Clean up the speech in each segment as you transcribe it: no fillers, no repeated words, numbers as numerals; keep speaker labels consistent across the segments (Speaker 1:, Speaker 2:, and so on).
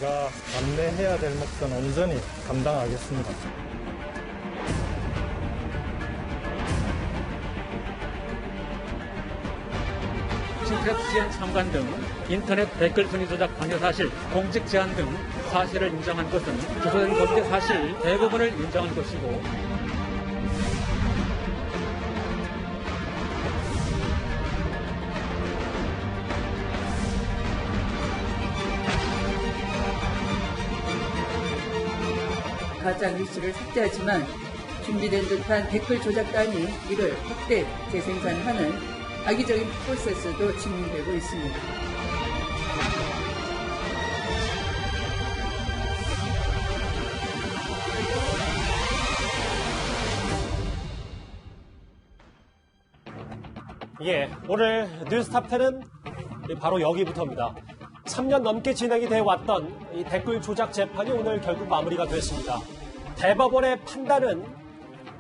Speaker 1: 제가 감내해야 될 몫은 온전히 감당하겠습니다.
Speaker 2: 킹크랩 지연 참관 등 인터넷 댓글 순위 조작 관여 사실, 공직 제한 등 사실을 인정한 것은 기소된 범죄 사실 대부분을 인정한 것이고
Speaker 3: 가짜 뉴스를 삭제하지만 준비된 듯한 댓글 조작단이 이를 확대 재생산하는 악의적인 프로세스도 진행되고 있습니다.
Speaker 4: 예, 오늘 뉴스탑10은 바로 여기부터입니다. 3년 넘게 진행이 되어 왔던 이 댓글 조작 재판이 오늘 결국 마무리가 됐습니다. 대법원의 판단은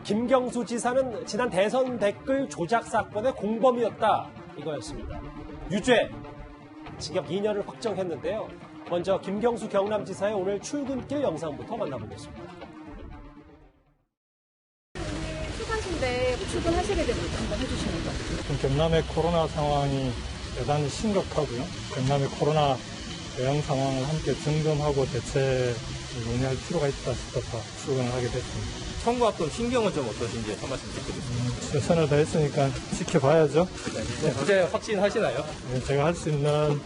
Speaker 4: 김경수 지사는 지난 대선 댓글 조작 사건의 공범이었다 이거였습니다. 유죄, 징역 2년을 확정했는데요. 먼저 김경수 경남지사의 오늘 출근길 영상부터 만나보겠습니다.
Speaker 5: 휴가신데 출근하시게 됩니다. 한번 해주시는 거.
Speaker 1: 지금 경남의 코로나 상황이 대단히 심각하고요. 경남의 코로나 대응 상황을 함께 점검하고 대책을 논의할 필요가 있다 싶어서 출근을 하게 됐습니다.
Speaker 6: 선거 앞둔 신경은 좀 어떠신지 한 말씀 드리겠습니다.
Speaker 1: 최선을 다했으니까 지켜봐야죠.
Speaker 6: 부재 확신하시나요?
Speaker 1: 네, 제가 할 수 있는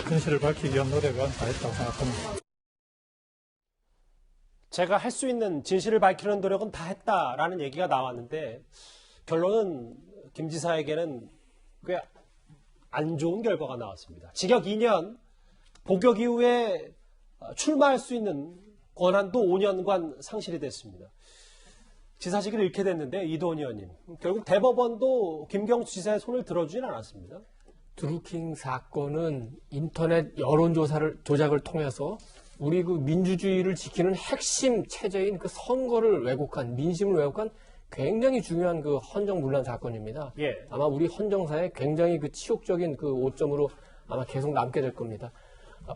Speaker 1: 진실을 밝히기 위한 노력은 다했다고 생각합니다.
Speaker 4: 제가 할 수 있는 진실을 밝히는 노력은 다 했다라는 얘기가 나왔는데 결론은 김 지사에게는 꽤 안 좋은 결과가 나왔습니다. 징역 2년, 복역 이후에 출마할 수 있는 권한도 5년간 상실이 됐습니다. 지사직을 잃게 됐는데 이도원 의원님, 결국 대법원도 김경수 지사의 손을 들어주진 않았습니다.
Speaker 7: 드루킹 사건은 인터넷 여론조사를 조작을 통해서 우리 그 민주주의를 지키는 핵심 체제인 그 선거를 왜곡한, 민심을 왜곡한 굉장히 중요한 그 헌정문란 사건입니다.
Speaker 4: 예.
Speaker 7: 아마 우리 헌정사에 굉장히 그 치욕적인 그 오점으로 아마 계속 남게 될 겁니다.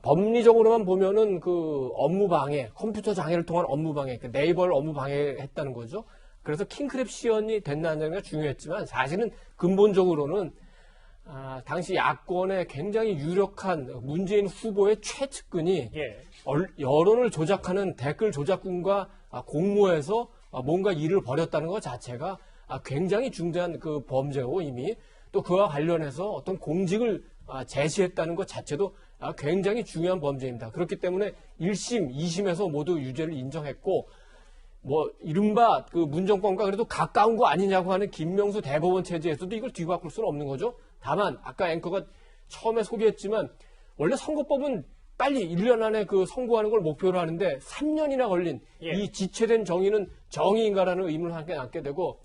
Speaker 7: 법리적으로만 보면은 그 업무방해, 컴퓨터 장애를 통한 업무방해, 그 네이버를 업무방해했다는 거죠. 그래서 킹크랩 시연이 됐다는 게 중요했지만 사실은 근본적으로는 당시 야권의 굉장히 유력한 문재인 후보의 최측근이 여론을 조작하는 댓글 조작군과 공모해서 뭔가 일을 벌였다는 것 자체가 굉장히 중대한 그 범죄고 이미 또 그와 관련해서 어떤 공직을 제시했다는 것 자체도 굉장히 중요한 범죄입니다. 그렇기 때문에 1심, 2심에서 모두 유죄를 인정했고 뭐 이른바 그 문정권과 그래도 가까운 거 아니냐고 하는 김명수 대법원 체제에서도 이걸 뒤바꿀 수는 없는 거죠. 다만 아까 앵커가 처음에 소개했지만 원래 선거법은 빨리 1년 안에 그 선고하는 걸 목표로 하는데 3년이나 걸린 이 지체된 정의는 정의인가라는 의문을 함께 낳게 되고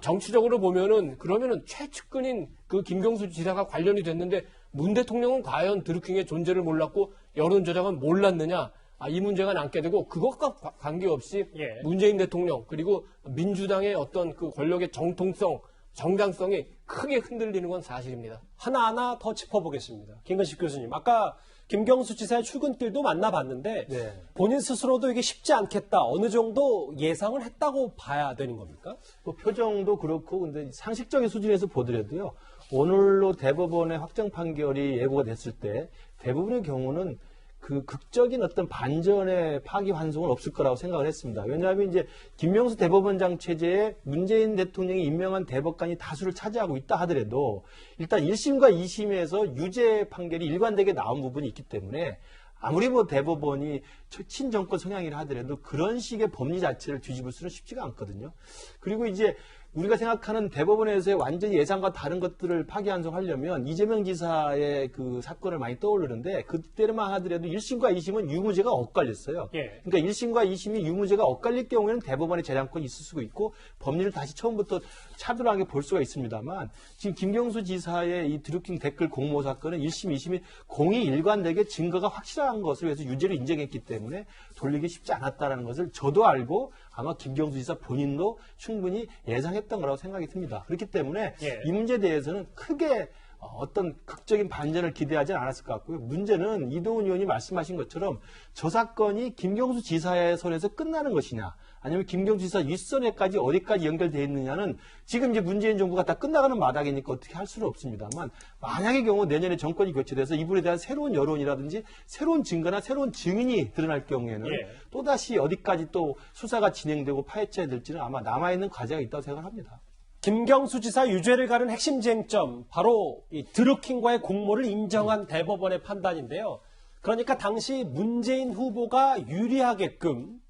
Speaker 7: 정치적으로 보면은 그러면은 최측근인 그 김경수 지사가 관련이 됐는데 문 대통령은 과연 드루킹의 존재를 몰랐고 여론조작은 몰랐느냐 이 문제가 남게 되고 그것과 관계없이 문재인 대통령 그리고 민주당의 어떤 그 권력의 정통성 정당성이 크게 흔들리는 건 사실입니다.
Speaker 4: 하나하나 더 짚어보겠습니다. 김근식 교수님, 아까 김경수 지사의 출근길도 만나봤는데 본인 스스로도 이게 쉽지 않겠다. 어느 정도 예상을 했다고 봐야 되는 겁니까?
Speaker 6: 뭐 표정도 그렇고 근데 상식적인 수준에서 보더라도요. 오늘로 대법원의 확정 판결이 예고가 됐을 때 대부분의 경우는 그 극적인 어떤 반전의 파기환송은 없을 거라고 생각을 했습니다. 왜냐하면 이제 김명수 대법원장 체제에 문재인 대통령이 임명한 대법관이 다수를 차지하고 있다 하더라도 일단 1심과 2심에서 유죄 판결이 일관되게 나온 부분이 있기 때문에 아무리 뭐 대법원이 친정권 성향이라 하더라도 그런 식의 법리 자체를 뒤집을 수는 쉽지가 않거든요. 그리고 이제 우리가 생각하는 대법원에서의 완전히 예상과 다른 것들을 파기환송하려면 이재명 지사의 그 사건을 많이 떠오르는데 그때만 하더라도 1심과 2심은 유무죄가 엇갈렸어요. 그러니까 1심과 2심이 유무죄가 엇갈릴 경우에는 대법원의 재량권이 있을 수가 있고 법리를 다시 처음부터 차별하게 볼 수가 있습니다만 지금 김경수 지사의 이 드루킹 댓글 공모 사건은 1심, 2심이 공이 일관되게 증거가 확실한 것을 위해서 유죄를 인정했기 때문에 돌리기 쉽지 않았다는 것을 저도 알고 아마 김경수 지사 본인도 충분히 예상했던 거라고 생각이 듭니다. 그렇기 때문에 이 문제에 대해서는 크게 어떤 극적인 반전을 기대하지는 않았을 것 같고요. 문제는 이동훈 의원이 말씀하신 것처럼 저 사건이 김경수 지사의 손에서 끝나는 것이냐, 아니면 김경수 지사 윗선에까지 어디까지 연결되어 있느냐는 지금 이제 문재인 정부가 다 끝나가는 마당이니까 어떻게 할 수는 없습니다만, 만약의 경우 내년에 정권이 교체돼서 이분에 대한 새로운 여론이라든지 새로운 증거나 새로운 증인이 드러날 경우에는 또다시 어디까지 또 수사가 진행되고 파헤쳐야 될지는 아마 남아있는 과제가 있다고 생각합니다.
Speaker 4: 김경수 지사 유죄를 가른 핵심 쟁점, 바로 이 드루킹과의 공모를 인정한 대법원의 판단인데요. 그러니까 당시 문재인 후보가 유리하게끔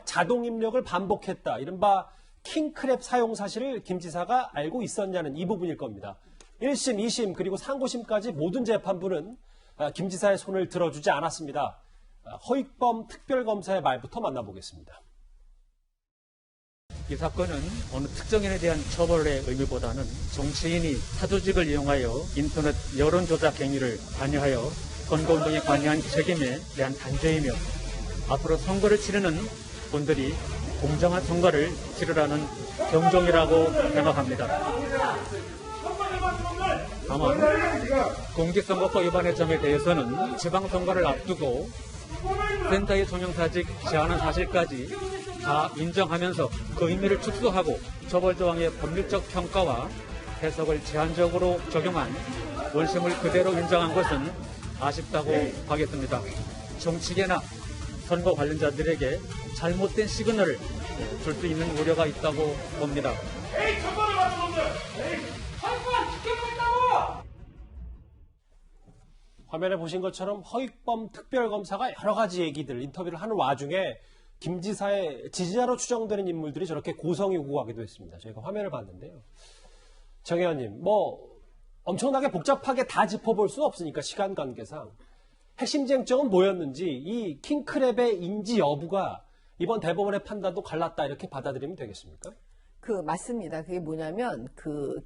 Speaker 4: 자동 입력을 반복했다, 이른바 킹크랩 사용 사실을 김 지사가 알고 있었냐는 이 부분일 겁니다. 1심, 2심, 그리고 상고심까지 모든 재판부는 김 지사의 손을 들어주지 않았습니다. 허익범 특별검사의 말부터 만나보겠습니다.
Speaker 2: 이 사건은 어느 특정인에 대한 처벌의 의미보다는 정치인이 사조직을 이용하여 인터넷 여론조작 행위를 관여하여 선거운동에 관여한 책임에 대한 단죄이며, 앞으로 선거를 치르는 분들이 공정한 선거를 치르라는 경종이라고 생각합니다. 다만 공직선거법 위반의 점에 대해서는 지방선거를 앞두고 센터의 총영사직 제한한 사실까지 다 인정하면서 그 의미를 축소하고 처벌조항의 법률적 평가와 해석을 제한적으로 적용한 원심을 그대로 인정한 것은 아쉽다고 하겠습니다. 정치계나 선거 관련자들에게 잘못된 시그널을 줄 수 있는 우려가 있다고 봅니다.
Speaker 4: 화면에 보신 것처럼 허익범 특별검사가 여러 가지 얘기들, 인터뷰를 하는 와중에 김 지사의 지지자로 추정되는 인물들이 저렇게 고성이 오고 가기도 했습니다. 저희가 화면을 봤는데요. 정 의원님, 엄청나게 복잡하게 다 짚어볼 수는 없으니까 시간 관계상 핵심 쟁점은 뭐였는지, 이 킹크랩의 인지 여부가 이번 대법원의 판단도 갈랐다, 이렇게 받아들이면 되겠습니까?
Speaker 8: 맞습니다. 그게 뭐냐면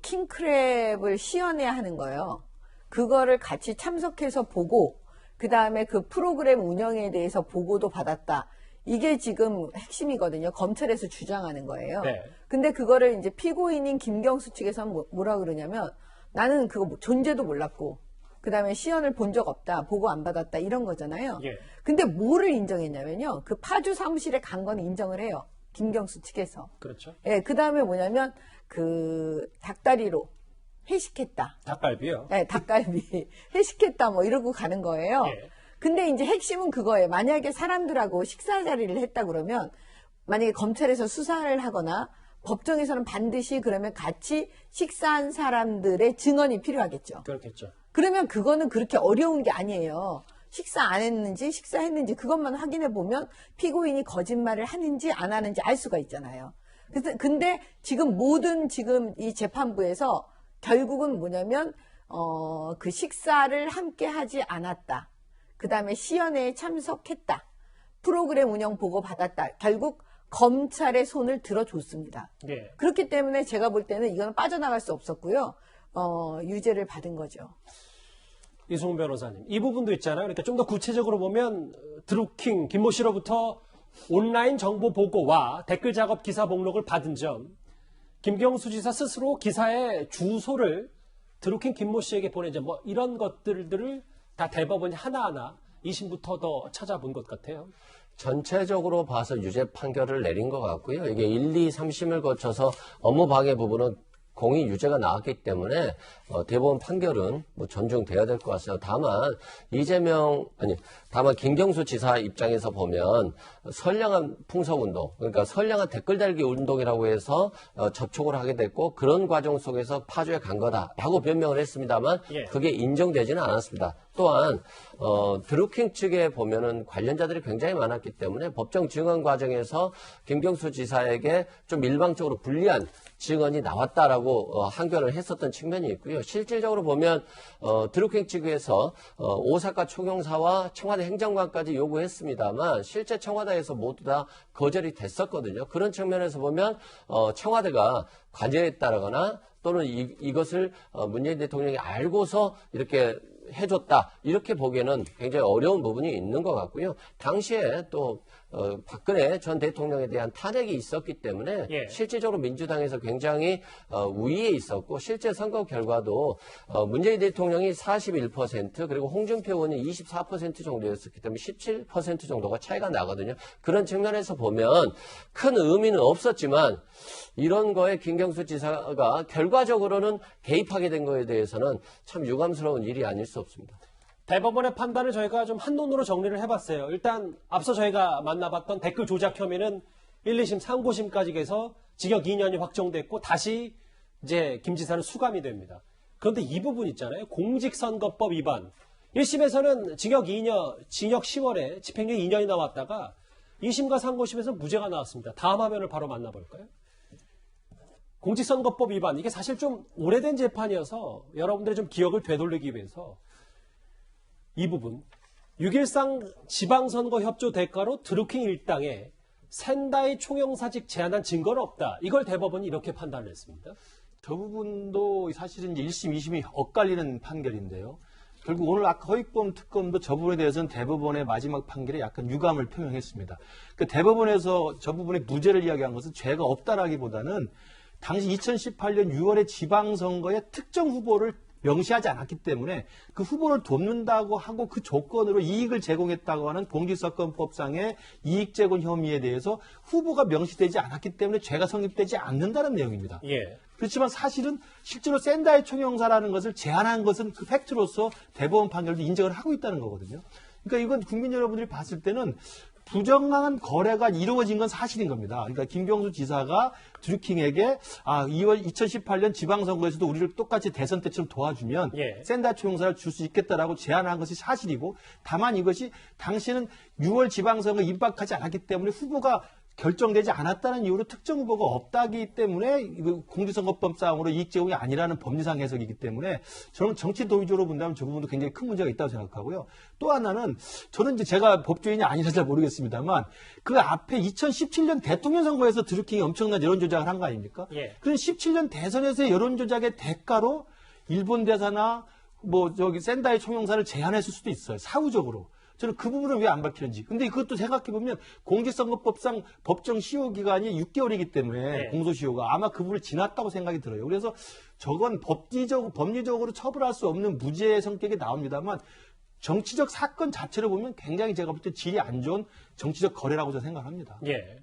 Speaker 8: 킹크랩을 시연해야 하는 거예요. 그거를 같이 참석해서 보고, 그 다음에 그 프로그램 운영에 대해서 보고도 받았다. 이게 지금 핵심이거든요. 검찰에서 주장하는 거예요.
Speaker 4: 네.
Speaker 8: 근데 그거를 이제 피고인인 김경수 측에서는 뭐라 그러냐면, 나는 그거 존재도 몰랐고, 그 다음에 시연을 본 적 없다, 보고 안 받았다, 이런 거잖아요.
Speaker 4: 예.
Speaker 8: 근데 뭐를 인정했냐면요. 그 파주 사무실에 간 건 인정을 해요. 김경수 측에서.
Speaker 4: 그렇죠.
Speaker 8: 예, 그 다음에 뭐냐면, 닭다리로 회식했다.
Speaker 4: 닭갈비요?
Speaker 8: 네, 닭갈비. 회식했다, 이러고 가는 거예요.
Speaker 4: 예.
Speaker 8: 근데 이제 핵심은 그거예요. 만약에 사람들하고 식사 자리를 했다 그러면, 만약에 검찰에서 수사를 하거나, 법정에서는 반드시 그러면 같이 식사한 사람들의 증언이 필요하겠죠.
Speaker 4: 그렇겠죠.
Speaker 8: 그러면 그거는 그렇게 어려운 게 아니에요. 식사 안 했는지, 식사했는지, 그것만 확인해 보면 피고인이 거짓말을 하는지 안 하는지 알 수가 있잖아요. 근데 지금 이 재판부에서 결국은 뭐냐면, 그 식사를 함께 하지 않았다. 그 다음에 시연회에 참석했다. 프로그램 운영 보고 받았다. 결국 검찰의 손을 들어줬습니다.
Speaker 4: 예.
Speaker 8: 그렇기 때문에 제가 볼 때는 이거는 빠져나갈 수 없었고요. 유죄를 받은 거죠.
Speaker 4: 이승훈 변호사님, 이 부분도 있잖아요. 그러니까 좀 더 구체적으로 보면 드루킹 김모 씨로부터 온라인 정보 보고와 댓글 작업 기사 목록을 받은 점, 김경수 지사 스스로 기사의 주소를 드루킹 김모 씨에게 보낸 점, 이런 것들을 다 대법원이 하나하나 2심부터 더 찾아본 것 같아요.
Speaker 9: 전체적으로 봐서 유죄 판결을 내린 것 같고요. 이게 1, 2, 3심을 거쳐서 업무방해 부분은 공이 유죄가 나왔기 때문에 대법원 판결은 존중돼야 될 것 같아요. 다만 김경수 지사 입장에서 보면 선량한 풍속운동, 그러니까 선량한 댓글 달기 운동이라고 해서 접촉을 하게 됐고, 그런 과정 속에서 파주에 간 거다라고 변명을 했습니다만 그게 인정되지는 않았습니다. 또한 드루킹 측에 보면은 관련자들이 굉장히 많았기 때문에 법정 증언 과정에서 김경수 지사에게 좀 일방적으로 불리한 증언이 나왔다라고 항변을 했었던 측면이 있고요. 실질적으로 보면 드루킹 측에서 오사카 총영사와 청와대 행정관까지 요구했습니다만 실제 청와대에서 모두 다 거절이 됐었거든요. 그런 측면에서 보면 청와대가 관여했다거나 또는 이것을 문재인 대통령이 알고서 이렇게 해줬다, 이렇게 보기에는 굉장히 어려운 부분이 있는 것 같고요. 당시에 또 박근혜 전 대통령에 대한 탄핵이 있었기 때문에
Speaker 4: 예.
Speaker 9: 실질적으로 민주당에서 굉장히 우위에 있었고 실제 선거 결과도 문재인 대통령이 41% 그리고 홍준표 의원이 24% 정도였었기 때문에 17% 정도가 차이가 나거든요. 그런 측면에서 보면 큰 의미는 없었지만 이런 거에 김경수 지사가 결과적으로는 개입하게 된 거에 대해서는 참 유감스러운 일이 아닐 수 없습니다.
Speaker 4: 대법원의 판단을 저희가 좀 한눈으로 정리를 해봤어요. 일단 앞서 저희가 만나봤던 댓글 조작 혐의는 1, 2심, 3고심까지 해서 징역 2년이 확정됐고 다시 이제 김 지사는 수감이 됩니다. 그런데 이 부분 있잖아요. 공직선거법 위반. 1심에서는 징역 2년, 징역 10월에 집행유예 2년이 나왔다가 2심과 3고심에서 무죄가 나왔습니다. 다음 화면을 바로 만나볼까요? 공직선거법 위반. 이게 사실 좀 오래된 재판이어서 여러분들의 좀 기억을 되돌리기 위해서 이 부분 6.13 지방선거 협조 대가로 드루킹 일당에 센다이 총영사직 제한한 증거는 없다. 이걸 대법원이 이렇게 판단을 했습니다.
Speaker 6: 저 부분도 사실은 이제 1심, 2심이 엇갈리는 판결인데요. 결국 오늘 아까 허익범 특검도 저 부분에 대해서는 대법원의 마지막 판결에 약간 유감을 표명했습니다. 그 대법원에서 저 부분에 무죄를 이야기한 것은 죄가 없다라기보다는 당시 2018년 6월에 지방선거에 특정 후보를 명시하지 않았기 때문에 그 후보를 돕는다고 하고 그 조건으로 이익을 제공했다고 하는 공직선거법상의 이익 제공 혐의에 대해서 후보가 명시되지 않았기 때문에 죄가 성립되지 않는다는 내용입니다.
Speaker 4: 예.
Speaker 6: 그렇지만 사실은 실제로 센다이 총영사라는 것을 제한한 것은 그 팩트로서 대법원 판결도 인정을 하고 있다는 거거든요. 그러니까 이건 국민 여러분들이 봤을 때는 부정한 거래가 이루어진 건 사실인 겁니다. 그러니까 김경수 지사가 드루킹에게 2018년 지방선거에서도 우리를 똑같이 대선 때처럼 도와주면
Speaker 4: 예.
Speaker 6: 센다이 총영사를 줄 수 있겠다라고 제안한 것이 사실이고 다만 이것이 당시에는 6월 지방선거 임박하지 않았기 때문에 후보가 결정되지 않았다는 이유로 특정 후보가 없다기 때문에 공직선거법상으로 이익 제공이 아니라는 법리상 해석이기 때문에 저는 정치 도의적으로 본다면 저 부분도 굉장히 큰 문제가 있다고 생각하고요. 또 하나는 저는 이제 제가 법조인이 아니라서 잘 모르겠습니다만 그 앞에 2017년 대통령 선거에서 드루킹이 엄청난 여론 조작을 한 거 아닙니까?
Speaker 4: 예.
Speaker 6: 그런 17년 대선에서의 여론 조작의 대가로 일본 대사나 센다이 총영사를 제한했을 수도 있어요. 사후적으로. 저는 그 부분을 왜 안 밝히는지. 근데 그것도 생각해보면 공직선거법상 법정 시효 기간이 6개월이기 때문에
Speaker 4: 네.
Speaker 6: 공소시효가 아마 그 부분을 지났다고 생각이 들어요. 그래서 저건 법리적으로 처벌할 수 없는 무죄의 성격이 나옵니다만 정치적 사건 자체를 보면 굉장히 제가 볼 때 질이 안 좋은 정치적 거래라고 저는 생각합니다.
Speaker 4: 예.